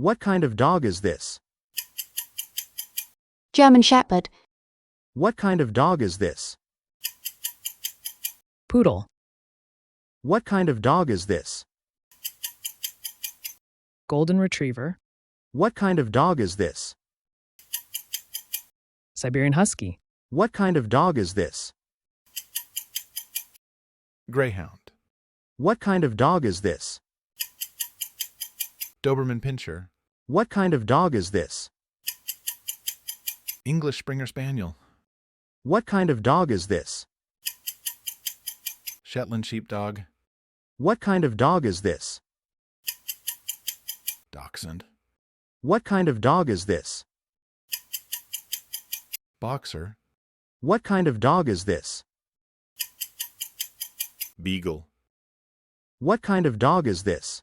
What kind of dog is this? German Shepherd. What kind of dog is this? Poodle. What kind of dog is this? Golden Retriever. What kind of dog is this? Siberian Husky. What kind of dog is this? Greyhound. What kind of dog is this? Doberman Pinscher. What kind of dog is this? English Springer Spaniel. What kind of dog is this? Shetland Sheepdog. What kind of dog is this? Dachshund. What kind of dog is this? Boxer. What kind of dog is this? Beagle. What kind of dog is this?